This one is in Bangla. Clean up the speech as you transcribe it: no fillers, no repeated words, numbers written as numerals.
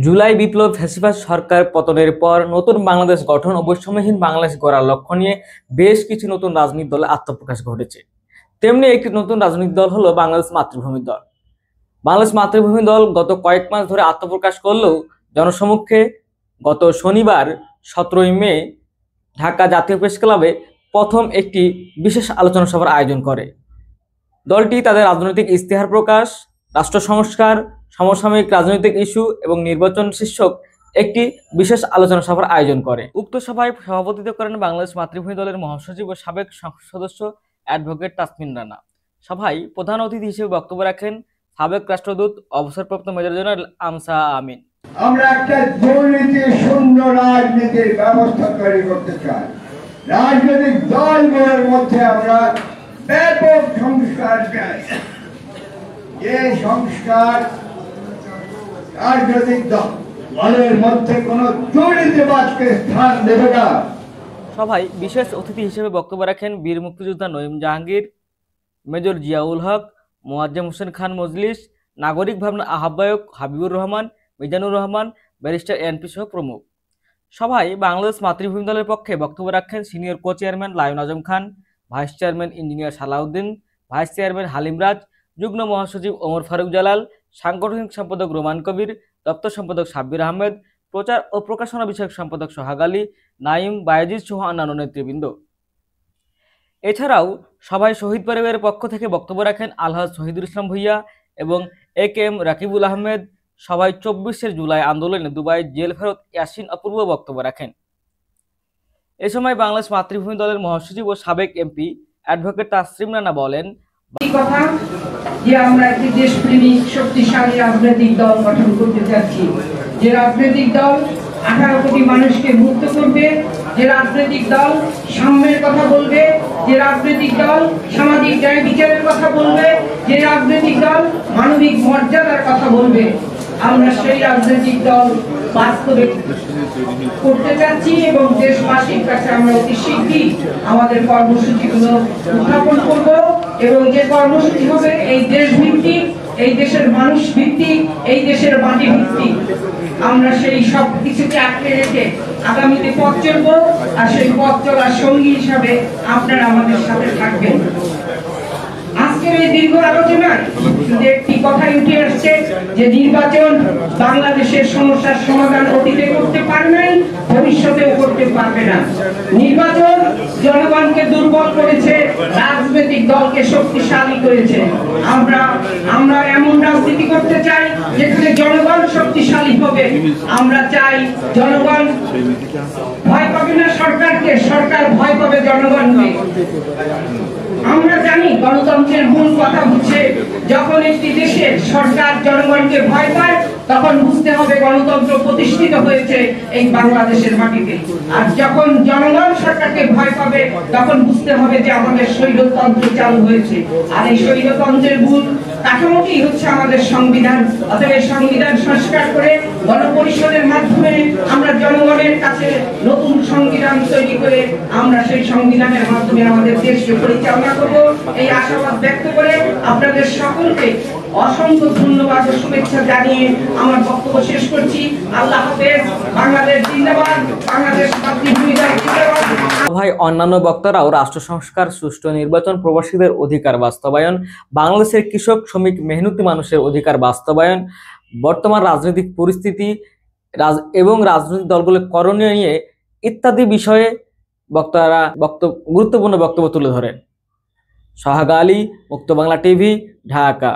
জুলাই বিপ্লব ফ্যাসিবাদ সরকার পতনের পর নতুন বাংলাদেশ গঠন ও বৈষম্যহীন বাংলাদেশ গড়ার লক্ষ্য নিয়ে বেশ কিছু নতুন রাজনৈতিক দলে আত্মপ্রকাশ ঘটেছে। তেমনি একটি নতুন রাজনৈতিক দল হলো বাংলাদেশ মাতৃভূমি দল। বাংলাদেশ মাতৃভূমি দল গত কয়েক মাস ধরে আত্মপ্রকাশ করলেও জনসমক্ষে গত শনিবার 17ই মে ঢাকা জাতীয় প্রেস ক্লাবে প্রথম একটি বিশেষ আলোচনা সভার আয়োজন করে। দলটি তাদের রাজনৈতিক ইশতেহার প্রকাশ, রাষ্ট্র সংস্কার, সমসাময়িক রাজনৈতিক ইস্যু এবং নির্বাচন শীর্ষক একটি বিশেষ আলোচনা সভার আয়োজন করে। উক্ত সভায় সভাপতিত্ব করেন বাংলাদেশ মাতৃভূমি দলের মহাসচিব ও সাবেক সংসদ সদস্য অ্যাডভোকেট তাসমিন রানা। সভায় প্রধান অতিথি হিসেবে বক্তব্য রাখেন সাবেক রাষ্ট্রদূত অবসরপ্রাপ্ত মেজর জেনারেল আমসা আমিন। আমরা একটা দুর্নীতি শূন্য রাজনীতির ব্যবস্থা তৈরি করতে চাই। রাজনৈতিক দলগুলোর মধ্যে আমরা ব্যাপক সংস্কার চাই। যে সংস্কার রাজনৈতিক দলের মধ্যে কোন দুর্নীতিবাদকে স্থান দেবে না। সভায় বিশেষ অতিথি হিসেবে বক্তব্য রাখেন বীর মুক্তিযোদ্ধা নঈম জাহাঙ্গীর, মেজর জিয়াউল হক, মোয়াজ্জেম হোসেন খান মজলিস, নাগরিক ভাবনার আহ্বায়ক হাবিবুর রহমান, মিজানুর রহমান, ব্যারিস্টার এনপি সহ প্রমুখ। সভায় বাংলাদেশ মাতৃভূমি দলের পক্ষে বক্তব্য রাখেন senior co chairman Lion Azam Khan, vice chairman engineer Salauddin, vice chairman Halim Raj, যুগ্ম মহাসচিব ওমর ফারুক জালাল, সাংগঠনিক সম্পাদক রোমান কবির, দপ্তর সম্পাদক সাব্বির আহমেদ, প্রচার ও প্রকাশনা বিষয়ক সম্পাদক সোহাগ আলী, নাইম, বায়েজিদ সহ অন্যান্য নেতৃবৃন্দ। এছাড়াও সভায় শহীদ পরিবারের পক্ষ থেকে বক্তব্য রাখেন আলহাজ শহীদুল ইসলাম ভূঁইয়া এবং এ.কে.এম. রাকিবুল আহমেদ। সভায় 24 জুলাই আন্দোলনে দুবাই জেল ফেরত ইয়াসিন অপূর্ব বক্তব্য রাখেন। এ সময় বাংলাদেশ মাতৃভূমি দলের মহাসচিব ও সাবেক এমপি অ্যাডভোকেট তাসমিন রানা বলেন, কথা যে আমরা একটি দেশপ্রেমিক শক্তিশালী রাজনৈতিক দল গঠন করতে চাচ্ছি, যে রাজনৈতিক দল 18 কোটি মানুষকে মুক্ত করবে, যে রাজনৈতিক দল সাম্যের কথা বলবে, যে রাজনৈতিক দল সামাজিক ন্যায় বিচারের কথা বলবে, যে রাজনৈতিক দল মানবিক মর্যাদার কথা বলবে। আমরা সেই রাজনৈতিক দল বাস্তবে করতে চাচ্ছি এবং দেশবাসীর কাছে আমরা অতি শীঘ্রই আমাদের কর্মসূচিগুলো উত্থাপন করব এবং যে কর্মসূচি হবে এই দেশ ভিত্তিক, এই দেশের মানুষ ভিত্তিক, এই দেশের মাটি ভিত্তিক। আমরা সেই সব কিছুকে আটকে রেখে আগামীতে পথ চলবো, আর সেই পথ চলার সঙ্গী হিসাবে আপনারা আমাদের সাথে থাকবেন। আজকের এই দীর্ঘ আলোচনায় একটি কথাই উঠে আসছে যে নির্বাচন বাংলাদেশের সমস্যার সমাধান অতীতে করতে পারে নাই, ভবিষ্যতেও করতে পারবে না। নির্বাচন জনগণকে দুর্বল করেছে, রাজনৈতিক দলকে শক্তিশালী করেছে। আমরা এমন রাজনীতি করতে চাই যেখানে জনগণ শক্তিশালী হবে। আমরা চাই জনগণ ভয় পাবে না সরকারকে, সরকার ভয় পাবে জনগণকে। আমরা জানি গণতন্ত্রের মূল কথা হচ্ছে যখন একটি দেশের সরকার জনগণকে ভয় পায় তখন বুঝতে হবে গণতন্ত্র প্রতিষ্ঠিত হয়েছে এই বাংলাদেশের মাটিতে। আর যখন জনগণ সরকারকে ভয় পাবে তখন বুঝতে হবে যে আমাদের স্বৈরতন্ত্র চালু হয়েছে। আর এই স্বৈরতন্ত্রের মূল কাঠামোটি হচ্ছে আমাদের সংবিধান। অতএব সংবিধান সংস্কার করে গণপরিষদের মাধ্যমে আমরা জনগণের কাছে নতুন সংবিধান তৈরি করে আমরা সেই সংবিধানের মাধ্যমে আমাদের দেশকে পরিচালনা করব, এই আশাবাদ ব্যক্ত করে আপনাদের সকলকে অসংখ্য ধন্যবাদ ও শুভেচ্ছা জানিয়ে আমার বক্তব্য শেষ করছি। আল্লাহ হাফেজ। বাংলাদেশ জিন্দাবাদ, বাংলাদেশ মাতৃভূমি জিন্দাবাদ। সভায় অন্যান্য বক্তারাও রাষ্ট্র সংস্কার, সুষ্ঠু নির্বাচন, প্রবাসীদের অধিকার বাস্তবায়ন, বাংলাদেশের কৃষক, শ্রমিক, মেহনতি মানুষের অধিকার বাস্তবায়ন, বর্তমান রাজনৈতিক পরিস্থিতি এবং রাজনৈতিক দলগুলোর করণীয় নিয়ে ইত্যাদি বিষয়ে বক্তারা গুরুত্বপূর্ণ বক্তব্য তুলে ধরেন। সোহাগ আলী, মুক্ত বাংলা টিভি, ঢাকা।